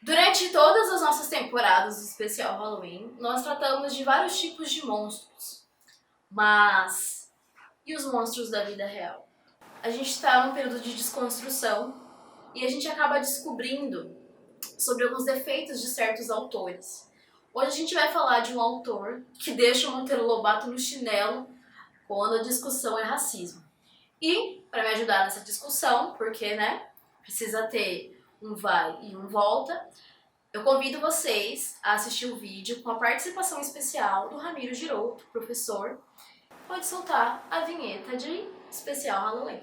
Durante todas as nossas temporadas do especial Halloween, nós tratamos de vários tipos de monstros. Mas e os monstros da vida real? A gente está num período de desconstrução e a gente acaba descobrindo sobre alguns defeitos de certos autores. Hoje a gente vai falar de um autor que deixa o Monteiro Lobato no chinelo quando a discussão é racismo. E, para me ajudar nessa discussão, porque, precisa ter um vai e um volta, eu convido vocês a assistir o vídeo com a participação especial do Ramiro Giroto, professor. Pode soltar a vinheta de especial Halloween.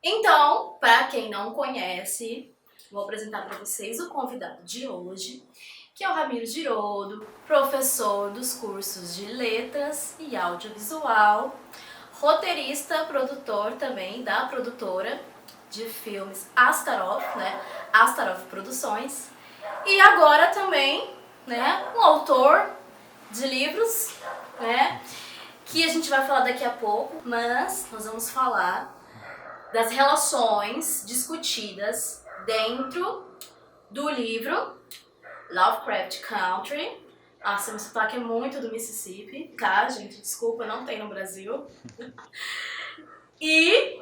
Então, para quem não conhece, vou apresentar para vocês o convidado de hoje, que é o Ramiro Girodo, professor dos cursos de Letras e Audiovisual, roteirista, produtor também da produtora de filmes Astaroth, Astaroth Produções, e agora também, um autor de livros, que a gente vai falar daqui a pouco, mas nós vamos falar das relações discutidas dentro do livro Lovecraft Country. Nossa, meu sotaque é muito do Mississippi, tá, gente? Desculpa, não tem no Brasil. E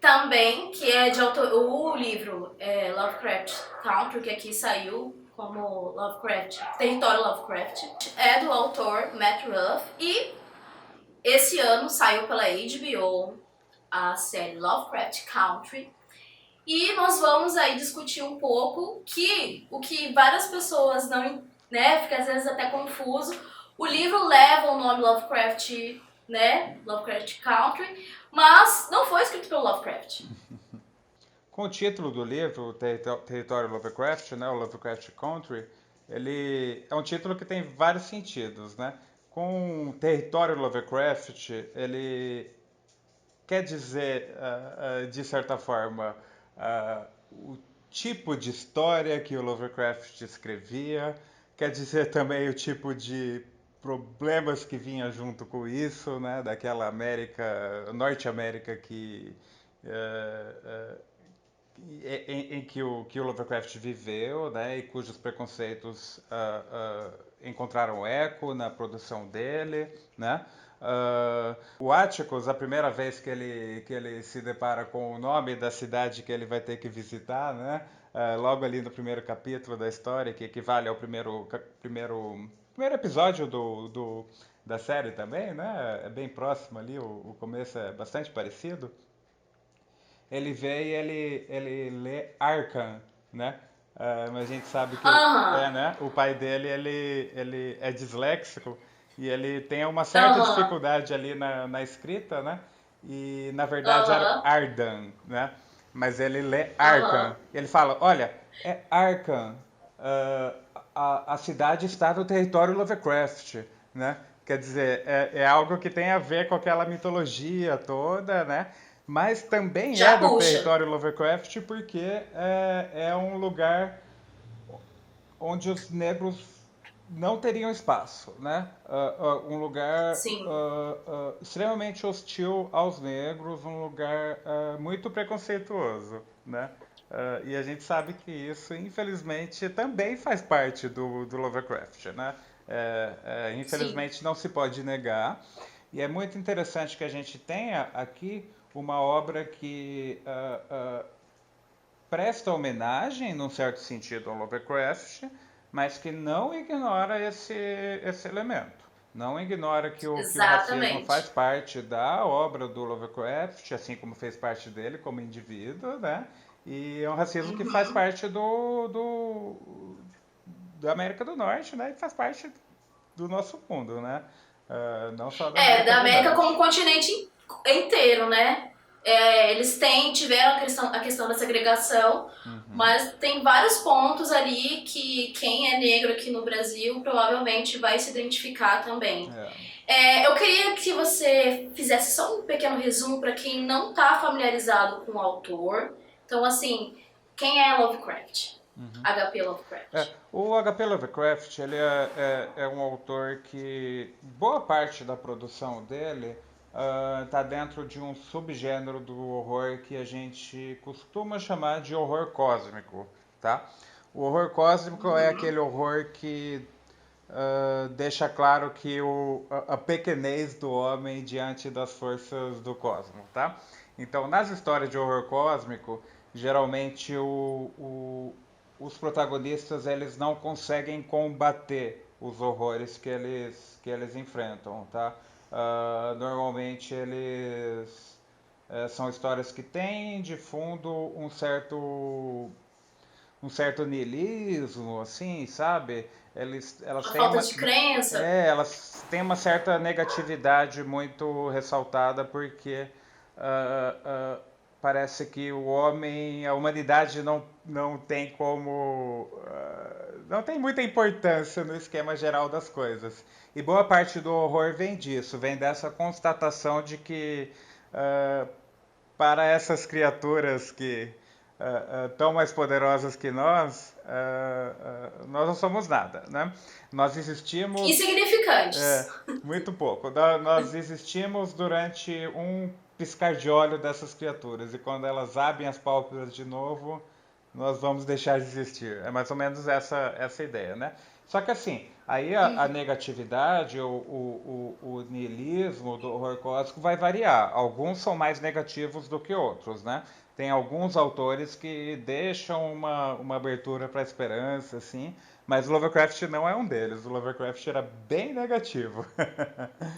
também, que é de autor, o livro Lovecraft Country, que aqui saiu como Lovecraft, Território Lovecraft, é do autor Matt Ruff, e esse ano saiu pela HBO a série Lovecraft Country, e nós vamos aí discutir um pouco o que várias pessoas não, fica às vezes até confuso. O livro leva o nome Lovecraft, Lovecraft Country, mas não foi escrito pelo Lovecraft. Com o título do livro, Território Lovecraft, o Lovecraft Country, ele é um título que tem vários sentidos, né? Com Território Lovecraft, ele quer dizer, de certa forma, o tipo de história que o Lovecraft escrevia, quer dizer também o tipo de problemas que vinha junto com isso, né? Daquela Norte América que em que o Lovecraft viveu, né, e cujos preconceitos encontraram eco na produção dele, né? O Atticus, a primeira vez que ele se depara com o nome da cidade que ele vai ter que visitar, né? Logo ali no primeiro capítulo da história, que equivale ao primeiro episódio da série também, né? É bem próximo ali, o começo é bastante parecido. Ele vê e ele lê Arkham, né? Mas a gente sabe que né? O pai dele ele é disléxico e ele tem uma certa dificuldade ali na escrita, né? E na verdade era Ardan, né? Mas ele lê Arkham. Ele fala, olha, é Arkham. A cidade está no território Lovecraft, né? Quer dizer, é algo que tem a ver com aquela mitologia toda, né? Mas também Já é do puxa. território Lovecraft porque é um lugar onde os negros não teriam espaço, né? Um lugar extremamente hostil aos negros, um lugar muito preconceituoso, né? E a gente sabe que isso, infelizmente, também faz parte do Lovecraft, né? Infelizmente não se pode negar. E é muito interessante que a gente tenha aqui uma obra que presta homenagem, num certo sentido, ao Lovecraft, mas que não ignora esse elemento. Não ignora que o racismo faz parte da obra do Lovecraft, assim como fez parte dele como indivíduo, né? E é um racismo que faz parte da América do Norte, né? E faz parte do nosso mundo, né? Não só da América da do América Norte. como continente inteiro, né? Eles tiveram a questão da segregação, mas tem vários pontos ali que quem é negro aqui no Brasil provavelmente vai se identificar também. Eu queria que você fizesse só um pequeno resumo para quem não está familiarizado com o autor. Então, assim, quem é Lovecraft? H.P. Lovecraft. O H.P. Lovecraft, ele é um autor que boa parte da produção dele está dentro de um subgênero do horror que a gente costuma chamar de horror cósmico, tá? O horror cósmico é aquele horror que deixa claro que a pequenez do homem diante das forças do cosmos, tá? Então, nas histórias de horror cósmico, geralmente os protagonistas eles não conseguem combater os horrores que eles enfrentam, tá? Normalmente eles são histórias que têm de fundo um certo niilismo, assim, sabe? Elas A têm falta de crença. elas têm uma certa negatividade muito ressaltada porque ah, ah, parece que o homem, a humanidade não tem como, não tem muita importância no esquema geral das coisas. E boa parte do horror vem disso, vem dessa constatação de que ah, para essas criaturas que tão mais poderosas que nós não somos nada, né? Nós existimos Insignificantes. muito pouco. Nós existimos durante um piscar de olho dessas criaturas e quando elas abrem as pálpebras de novo, nós vamos deixar de existir. É mais ou menos essa ideia, né? Só que assim, aí a negatividade, o niilismo do horror cósmico vai variar. Alguns são mais negativos do que outros, né? Tem alguns autores que deixam uma abertura para a esperança, assim, mas o Lovecraft não é um deles. O Lovecraft era bem negativo.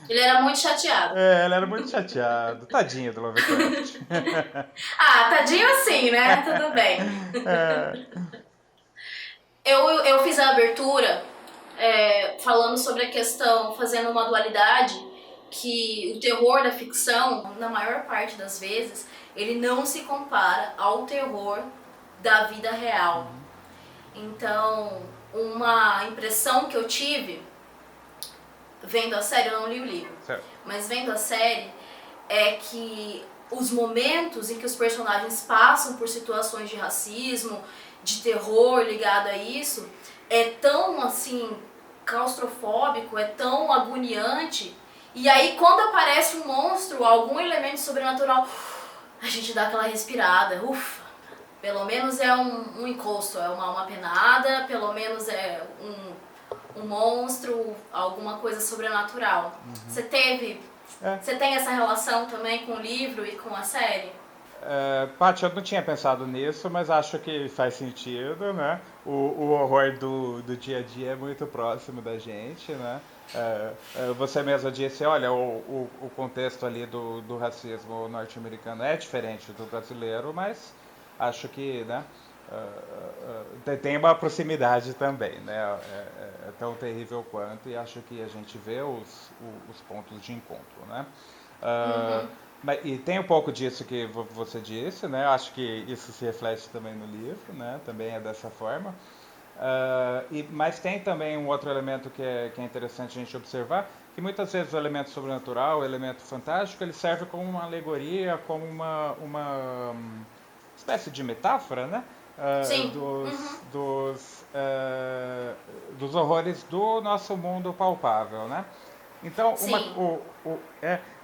Ele era muito chateado. Ele era muito chateado. Tadinho do Lovecraft. Ah, tadinho assim, né? Tudo bem. Eu fiz a abertura falando sobre a questão, fazendo uma dualidade, que o terror da ficção, na maior parte das vezes, ele não se compara ao terror da vida real. Então, uma impressão que eu tive vendo a série, eu não li o livro, Certo. mas vendo a série, é que os momentos em que os personagens passam por situações de racismo, de terror ligado a isso, é tão assim claustrofóbico, é tão agoniante. E aí quando aparece um monstro, algum elemento sobrenatural, a gente dá aquela respirada, ufa. Pelo menos é um encosto, é uma alma penada, pelo menos é um monstro, alguma coisa sobrenatural. Você teve... Você tem essa relação também com o livro e com a série? Paty, eu não tinha pensado nisso, mas acho que faz sentido, né? O horror do dia a dia é muito próximo da gente, né? Você mesma disse, olha, o contexto ali do racismo norte-americano é diferente do brasileiro, mas acho que, né? Tem uma proximidade também, né? É tão terrível quanto e acho que a gente vê os pontos de encontro, né? E tem um pouco disso que você disse, né? Acho que isso se reflete também no livro, né? Também é dessa forma. Mas tem também um outro elemento que é interessante a gente observar, que muitas vezes o elemento sobrenatural, o elemento fantástico, ele serve como uma alegoria, como uma espécie de metáfora, né? Sim. Dos horrores do nosso mundo palpável, né? Então,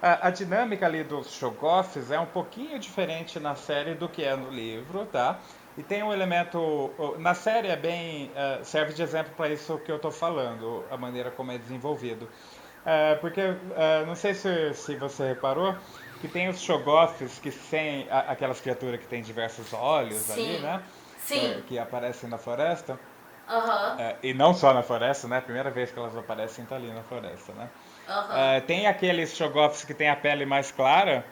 a dinâmica ali dos Shoggoths é um pouquinho diferente na série do que é no livro, tá? E tem um elemento... Na série serve de exemplo para isso que eu estou falando, a maneira como é desenvolvido. Porque, não sei se você reparou, que tem os Shoggoths, que têm aquelas criaturas que têm diversos olhos ali, né? Sim. Que aparecem na floresta. Uhum. E não só na floresta, né? A primeira vez que elas aparecem tá ali na floresta, né? Tem aqueles Shoggoths que têm a pele mais clara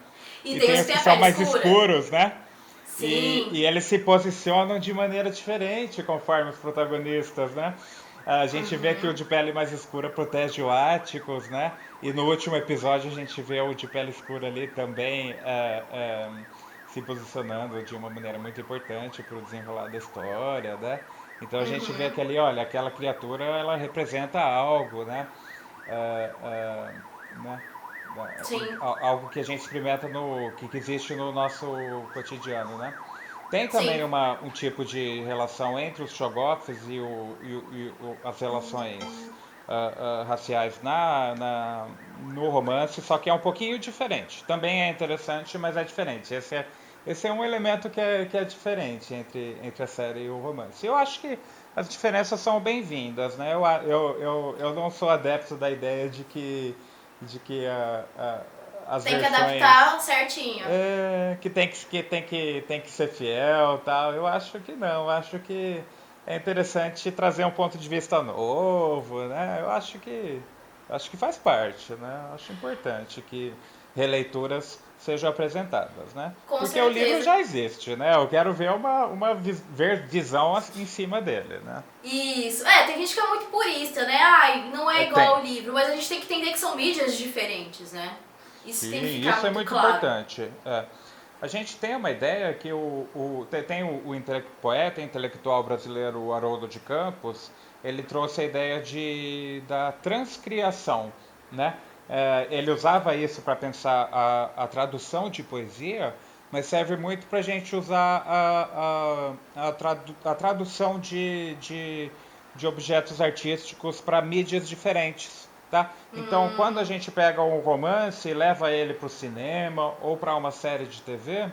E e tem tem os os que que têm a são pele mais escura. escuros, né? Sim. E eles se posicionam de maneira diferente conforme os protagonistas, né? A gente vê que o de pele mais escura protege o Atticus, né? E no último episódio a gente vê o de pele escura ali também se posicionando de uma maneira muito importante para o desenrolar da história, né? Então a gente vê que ali, olha, aquela criatura ela representa algo, né? Né? Sim. Algo que a gente experimenta que existe no nosso cotidiano, né? Tem também Sim. um tipo de relação entre os shoggoths as relações raciais no romance, só que é um pouquinho diferente. Também é interessante, mas é diferente. Esse é um elemento que é diferente entre a série e o romance. Eu acho que as diferenças são bem-vindas, né? Eu não sou adepto da ideia de que as Tem que versões adaptar certinho. tem que ser fiel, tal. Eu acho que não. Eu acho que é interessante trazer um ponto de vista novo, né? Eu acho que faz parte, né? Eu acho importante que releituras sejam apresentadas, né? Com Porque o livro certeza. já existe, né? Eu quero ver ver visão em cima dele, né? Isso. É, tem gente que é muito purista, né? Ai, não é igual Tem. ao livro, mas a gente tem que entender que são mídias diferentes, né? Isso tem que Sim, ficar isso é muito muito claro. importante. A gente tem uma ideia que tem poeta intelectual brasileiro Haroldo de Campos, ele trouxe a ideia da transcriação, né? Ele usava isso para pensar a tradução de poesia, mas serve muito para a gente usar a tradução de objetos artísticos para mídias diferentes. Tá? Então, quando a gente pega um romance e leva ele para o cinema ou para uma série de TV,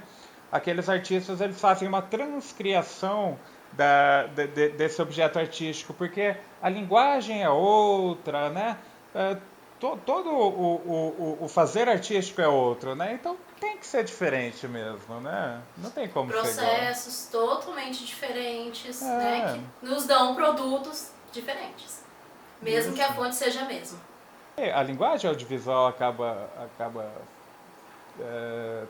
aqueles artistas eles fazem uma transcriação desse objeto artístico, porque a linguagem é outra, né? Todo o fazer artístico é outro, né? Então tem que ser diferente mesmo, né? Não tem como ser igual. Processos totalmente diferentes, né? É, Que nos dão produtos diferentes. Mesmo que a isso. fonte seja a mesma. A linguagem audiovisual acaba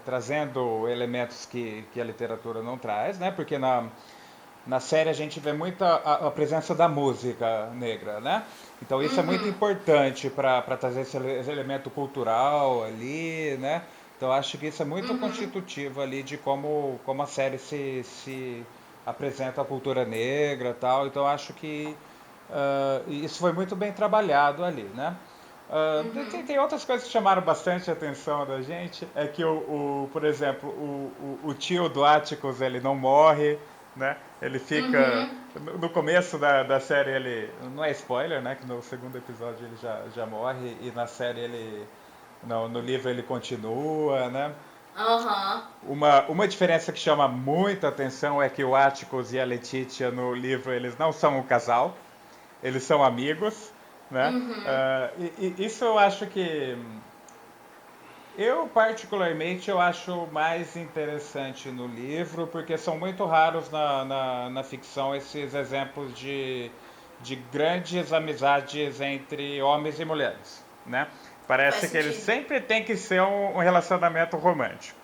trazendo elementos que a literatura não traz, né? Porque na série a gente vê muita a presença da música negra, né? Então isso é muito importante para trazer esse elemento cultural ali, né? Então acho que isso é muito constitutivo ali de como a série se apresenta a cultura negra e tal. Então acho que isso foi muito bem trabalhado ali, né? Tem outras coisas que chamaram bastante a atenção da gente. É que, por exemplo, o tio do Atticus, ele não morre, né? Ele fica... No começo da série, ele... Não é spoiler, né? Que no segundo episódio ele já morre. E na série ele... No livro ele continua, né? Aham. Uma diferença que chama muita atenção é que o Atticus e a Letitia no livro, eles não são um casal. Eles são amigos, né? Isso eu acho que eu acho mais interessante no livro, porque são muito raros na ficção esses exemplos de grandes amizades entre homens e mulheres, né? Faz Parece que eles sentido. sempre tem que ser um relacionamento romântico,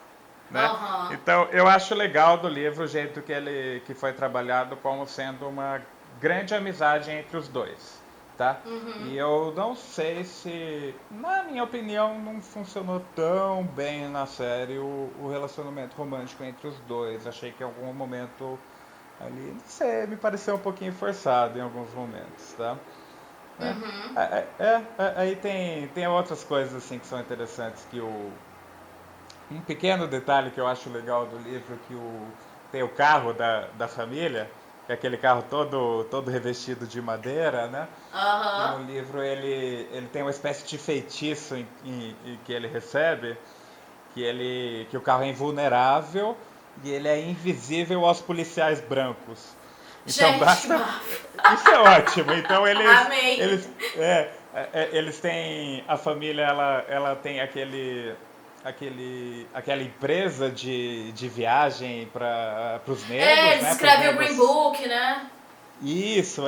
né? Aham. Então eu acho legal do livro o jeito que foi trabalhado como sendo uma grande amizade entre os dois, tá? E eu não sei se, na minha opinião, não funcionou tão bem na série o relacionamento romântico entre os dois. Achei que em algum momento ali, não sei, me pareceu um pouquinho forçado em alguns momentos, tá? Né? Aí tem outras coisas assim que são interessantes um pequeno detalhe que eu acho legal do livro que tem o carro da família, que é aquele carro todo revestido de madeira, né? E no Aham. livro ele tem uma espécie de feitiço em que ele recebe, que o carro é invulnerável e ele é invisível aos policiais brancos. Então Gente, basta. bafo. Isso é ótimo. Então Amei. eles têm. A família ela tem aquela empresa de viagem para os É, negros, eles né? Para os escrevem o Green negros. Book, né? Isso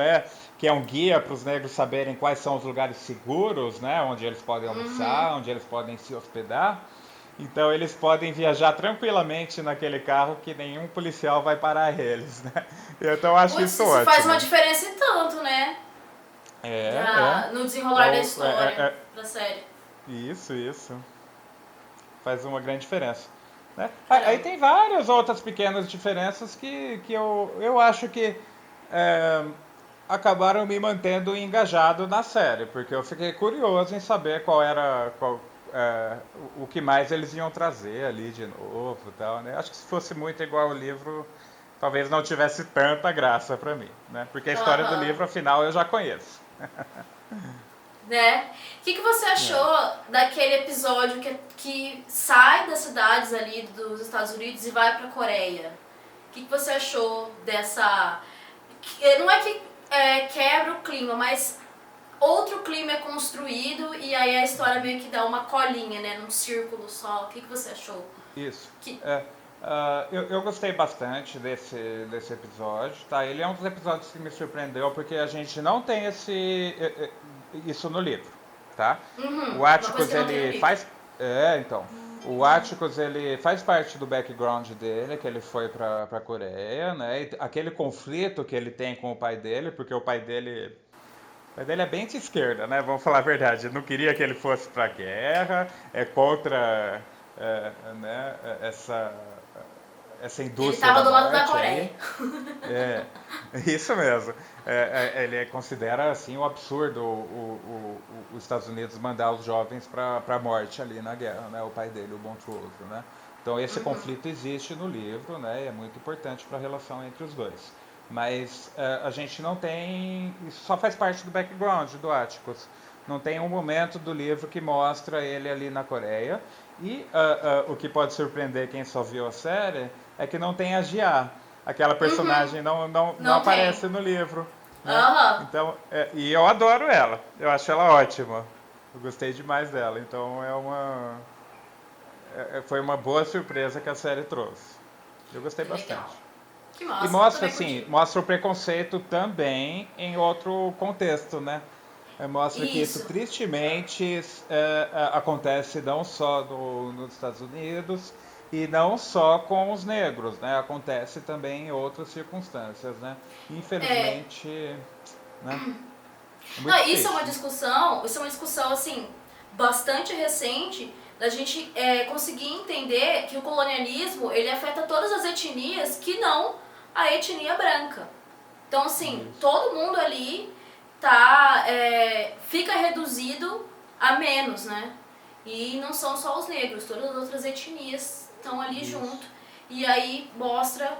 que é um guia para os negros saberem quais são os lugares seguros, né? Onde eles podem almoçar, onde eles podem se hospedar. Então eles podem viajar tranquilamente naquele carro que nenhum policial vai parar eles, né? Então eu acho Putz, isso isso faz uma ótimo. diferença e tanto, né? É. No É, desenrolar da o- é, história, é, é- da série. isso. Faz uma grande diferença. Né? Aí Caramba. tem várias outras pequenas diferenças que eu acho que é, acabaram me mantendo engajado na série, porque eu fiquei curioso em saber o que mais eles iam trazer ali de novo e tal, né? Acho que se fosse muito igual ao livro, talvez não tivesse tanta graça para mim, né? Porque a história do Aham. livro, afinal, eu já conheço. Né? O que você É. achou daquele episódio que sai das cidades ali dos Estados Unidos e vai pra Coreia? O que você achou dessa... Não é que quebra o clima, mas outro clima é construído e aí a história meio que dá uma colinha, né? Num círculo só. O que você achou? Isso. Que... É, eu gostei bastante desse episódio, tá? Ele é um dos episódios que me surpreendeu porque a gente não tem isso no livro, tá? O Uma coisa Atticus, que não tem no ele livro. faz... então. O Atticus, ele faz parte do background dele, que ele foi pra Coreia, né? E aquele conflito que ele tem com o pai dele, porque o pai dele é bem de esquerda, né? Vamos falar a verdade. Não queria que ele fosse para a guerra, é contra né, essa Ele indústria tava da do lado da morte Coreia. aí. É, isso mesmo. Ele considera assim um absurdo os Estados Unidos mandar os jovens para a morte ali na guerra, né? O pai dele, o Montrose, né? Então esse conflito existe no livro, né? E é muito importante para a relação entre os dois. Mas a gente não tem, isso só faz parte do background do Atticus. Não tem um momento do livro que mostra ele ali na Coreia. E o que pode surpreender quem só viu a série é que não tem a Gia. Aquela personagem não Não tem. aparece no livro, né? Aham. Então, e eu adoro ela. Eu acho ela ótima. Eu gostei demais dela. Então foi uma boa surpresa que a série trouxe. Eu gostei Que legal. bastante. Que E massa. Eu mostra também assim, curti. mostra o preconceito também em outro contexto, né? Mostra que isso Isso. tristemente acontece não só nos Estados Unidos e não só com os negros, né? Acontece também em outras circunstâncias, né? É, Infelizmente, né? É muito não, triste. isso é uma discussão assim bastante recente da gente conseguir entender que o colonialismo ele afeta todas as etnias que não a etnia branca. Então assim, Isso, todo mundo ali fica reduzido a menos, né? E não são só os negros, todas as outras etnias estão ali isso. junto. E aí mostra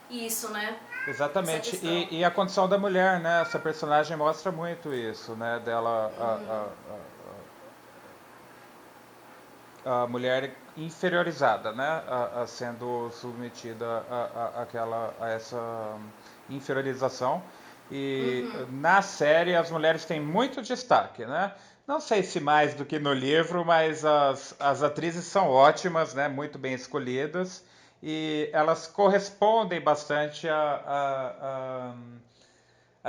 isso, né? Essa Exatamente. questão. E a condição da mulher, né? Essa personagem mostra muito isso, né? Dela, a mulher inferiorizada, né, sendo submetida a essa inferiorização. E na série as mulheres têm muito destaque, né? Não sei se mais do que no livro, mas as atrizes são ótimas, né? Muito bem escolhidas e elas correspondem bastante à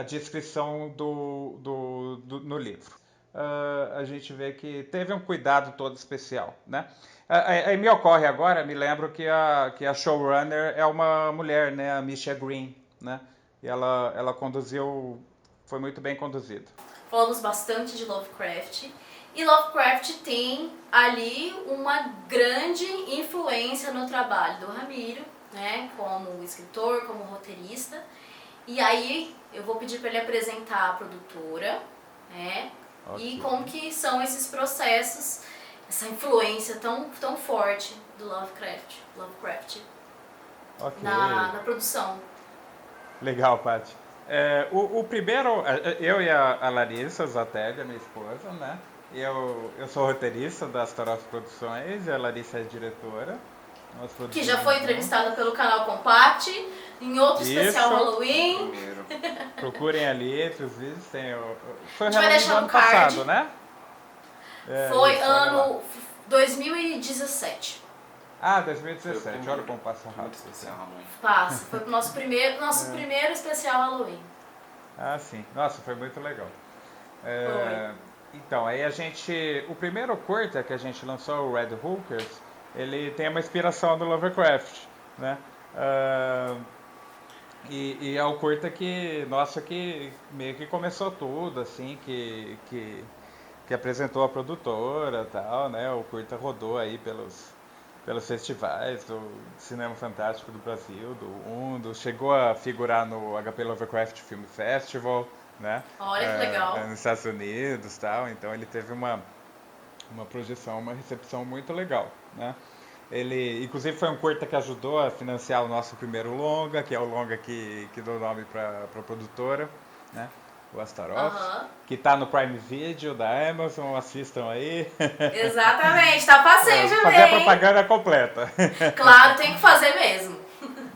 descrição no livro. A gente vê que teve um cuidado todo especial, né? Aí me ocorre agora, me lembro que a showrunner é uma mulher, né? A Misha Green, né? E ela conduziu, foi muito bem conduzida. Falamos bastante de Lovecraft. E Lovecraft tem ali uma grande influência no trabalho do Ramiro, né? Como escritor, como roteirista. E aí eu vou pedir para ele apresentar a produtora, né? E Ok, como que são esses processos, essa influência tão forte do Lovecraft ok. na produção. Legal, Paty. O primeiro, eu e a Larissa Zatelli, a minha esposa, né? Eu sou roteirista das Tarof Produções e a Larissa é diretora. Nós Que já produzimos foi entrevistada juntos. pelo canal Compact, em outro especial Isso, Halloween. Primeiro. procurem ali entre os vídeos. Foi A o gente vai Halloween do deixar no ano passado, card. né? Foi Isso, olha lá. ano 2017. Ah, Foi o 2017, olha primeiro. como passa Muito rápido o especial, tempo. Halloween. Passa. Foi pro nosso primeiro especial Halloween. Ah, sim. Nossa, foi muito legal. Foi. Então, aí o primeiro curta que a gente lançou, o Red Hookers, ele tem uma inspiração do Lovecraft, né? Ah, e é o curta que meio que começou tudo, assim, que apresentou a produtora e tal, né? O curta rodou aí pelos festivais do Cinema Fantástico do Brasil, do Undo, chegou a figurar no HP Lovecraft Film Festival, né? Olha que legal. Nos Estados Unidos, tal. Então ele teve uma projeção, uma recepção muito legal, né? Ele, inclusive, foi um curta que ajudou a financiar o nosso primeiro longa, que é o longa que deu nome para a produtora, né? O Astaroth, Aham. que está no Prime Video da Amazon, assistam aí. Exatamente, tá passeio de Fazer a ver, hein? propaganda completa. Claro, tem que fazer mesmo.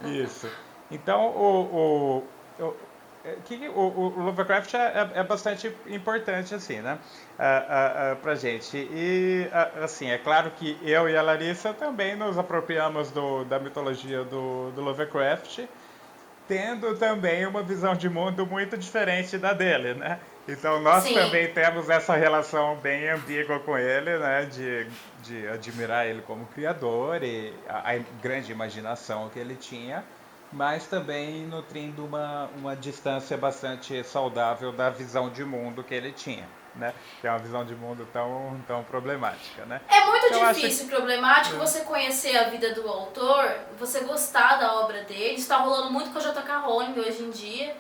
Isso. Então, o, o Lovecraft é bastante importante, assim, né? Pra gente. E, assim, é claro que eu e a Larissa também nos apropriamos da mitologia do Lovecraft, tendo também uma visão de mundo muito diferente da dele, né? Então nós Sim. também temos essa relação bem ambígua com ele, né? De admirar ele como criador e a grande imaginação que ele tinha, mas também nutrindo uma distância bastante saudável da visão de mundo que ele tinha, né? Que é uma visão de mundo tão problemática, né? É muito Então acho difícil que e problemático você conhecer a vida do autor, você gostar da obra dele. Isso tá rolando muito com a J.K. Rowling hoje em dia.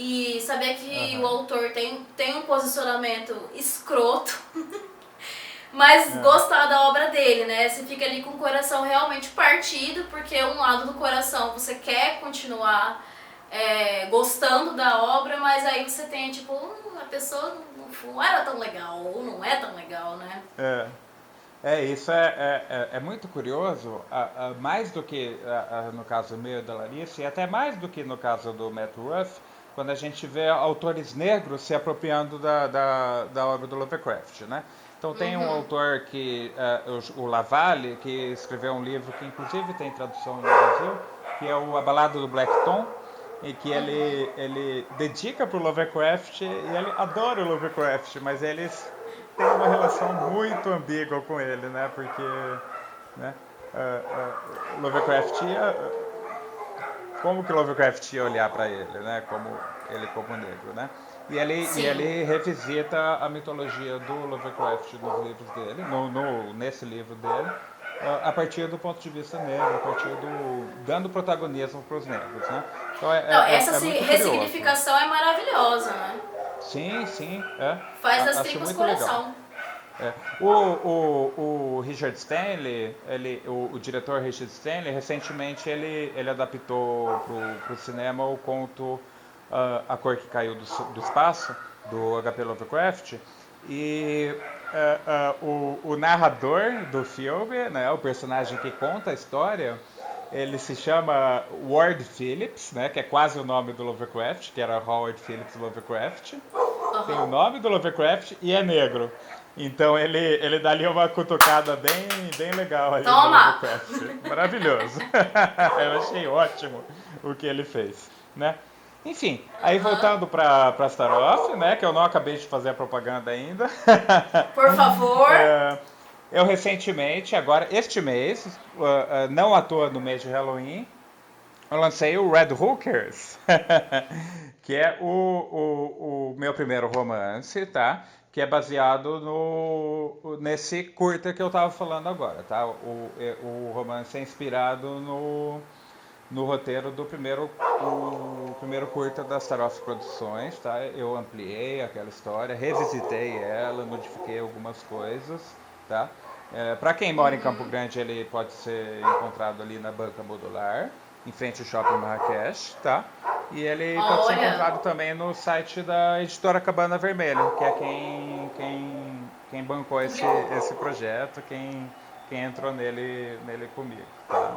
E saber que o Aham. autor tem um posicionamento escroto, mas É. gostar da obra dele, né? Você fica ali com o coração realmente partido, porque um lado do coração você quer continuar gostando da obra, mas aí você tem tipo, a pessoa não era tão legal, ou não é tão legal, né? É. Isso é muito curioso, mais do que no caso meu e da Larissa, e até mais do que no caso do Matt Ruff, quando a gente vê autores negros se apropriando da obra do Lovecraft, né? Então tem um Uhum. autor o Lavalle, que escreveu um livro que inclusive tem tradução no Brasil, que é o A Balada do Black Tom, e que ele dedica para o Lovecraft e ele adora o Lovecraft, mas eles têm uma relação muito ambígua com ele, né? Porque, né? Lovecraft como que Lovecraft ia olhar para ele, né? Como negro, né? Sim. Ele revisita a mitologia do Lovecraft nos livros dele, nesse livro dele, a partir do ponto de vista negro, a partir dando protagonismo para os negros, né? Então Não, essa é muito curioso. ressignificação é maravilhosa, né? Sim, sim, Faz das acho tripas muito legal. coração. É. O Richard Stanley, o diretor Richard Stanley, recentemente ele adaptou para o cinema o conto A Cor que Caiu do Espaço, do H.P. Lovecraft. E o narrador do filme, né, o personagem que conta a história, ele se chama Ward Phillips, né, que é quase o nome do Lovecraft, que era Howard Phillips Lovecraft. Tem o Aham. nome do Lovecraft e é negro. Então ele dá ali uma cutucada bem legal ali no Toma! Lovecraft. Maravilhoso. Eu achei ótimo o que ele fez, né? Enfim, aí Aham. voltando para Astaroth, né, que eu não acabei de fazer a propaganda ainda. Por favor. É, eu recentemente, agora este mês, não à toa no mês de Halloween, eu lancei o Red Hookers, que é o meu primeiro romance, tá? Que é baseado nesse curta que eu tava falando agora, tá? O romance é inspirado no roteiro o primeiro curta da Staroff Produções, tá? Eu ampliei aquela história, revisitei ela, modifiquei algumas coisas, tá? Para quem mora em Campo Grande, ele pode ser encontrado ali na Banca Modular, em frente ao Shopping Marrakech, tá? E ele pode ser Olha. encontrado também no site da editora Cabana Vermelha, que é quem bancou esse projeto, quem entrou nele comigo, tá?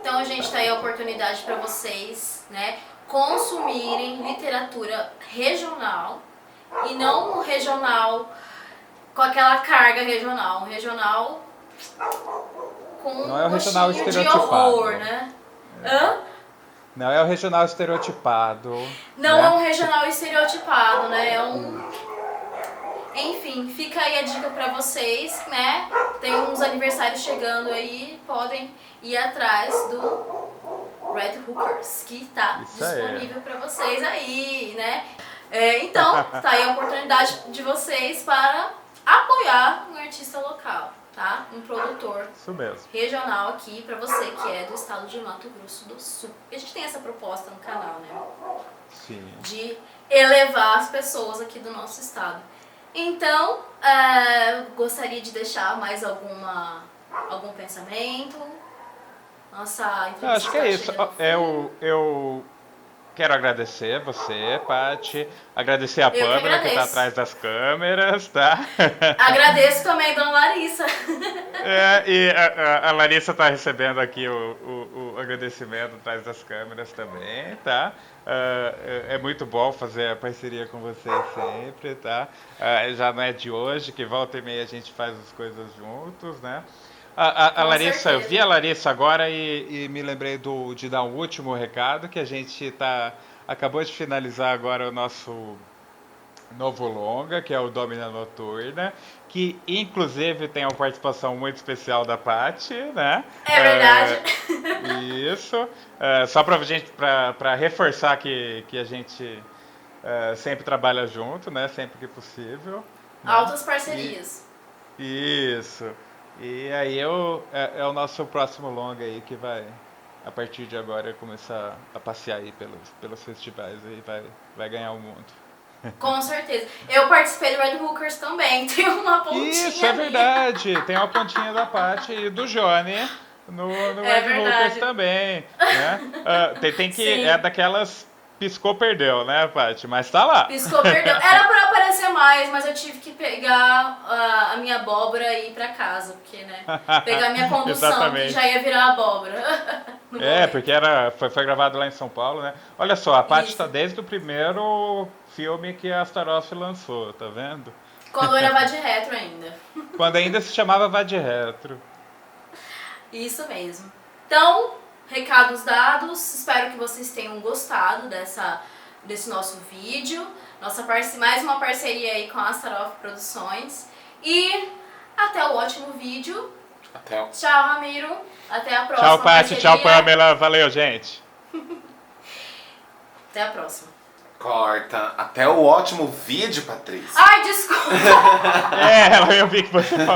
Então, gente, tá aí a oportunidade para vocês, né, consumirem literatura regional e não um regional com aquela carga regional, um regional com Não é um o regional gostinho de horror, estereotipado. né? Hã? Não é o regional estereotipado, Não é um né? regional estereotipado, né? Enfim, fica aí a dica pra vocês, né? Tem uns aniversários chegando aí, podem ir atrás do Red Hookers, que tá Isso aí. disponível pra vocês aí, né? Então, tá aí a oportunidade de vocês para apoiar um artista local, tá? Um produtor Isso mesmo. regional aqui pra você que é do estado de Mato Grosso do Sul. A gente tem essa proposta no canal, né? Sim. De elevar as pessoas aqui do nosso estado. Então, gostaria de deixar mais alguma algum pensamento? Nossa Eu acho entrevista que é está isso. chegando ao fim. Eu quero agradecer você, Paty, agradecer a Eu que Pamela que está agradeço. atrás das câmeras, tá? Agradeço também, dona Larissa. E a Larissa está recebendo aqui o agradecimento atrás das câmeras também, tá? É muito bom fazer a parceria com você sempre, tá? Já não é de hoje, que volta e meia a gente faz as coisas juntos, né? A Com Larissa, eu vi certeza. a Larissa agora e me lembrei de dar um último recado, que a gente acabou de finalizar agora o nosso novo longa, que é o Domina Noturna, que inclusive tem uma participação muito especial da Paty, né? É verdade. Isso. Só para reforçar que a gente sempre trabalha junto, né? Sempre que possível, né? Altas E parcerias. isso. E aí é o nosso próximo longa aí que vai a partir de agora começar a passear aí pelos festivais e vai ganhar o mundo. Com certeza. Eu participei do Red Hookers também. Tem uma Isso, pontinha é ali. verdade. Tem uma pontinha da Paty e do Johnny no É Red Hookers verdade. também, né? Tem que... É Sim. daquelas piscou, perdeu, né, Paty? Mas tá lá. Piscou, perdeu. Era pra aparecer mais, mas eu tive que pegar a minha abóbora e ir pra casa. Porque, né? Pegar minha condução, que já Exatamente. ia virar abóbora. No Porque momento. foi gravado lá em São Paulo, né? Olha só, a Paty tá Isso. desde o primeiro filme que a Astaroth lançou, tá vendo? Quando eu era de retro ainda. Quando ainda se chamava Vá de Retro. Isso mesmo. Então, recados dados. Espero que vocês tenham gostado desse nosso vídeo. Mais uma parceria aí com a Astaroth Produções. E até o ótimo vídeo. Até. Tchau, Ramiro. Até a próxima Tchau, Paty. Tchau, parceria. Pamela. Valeu, gente. Até a próxima. Corta. Até o ótimo vídeo, Patrícia. Ai, desculpa. Eu vi que você falou.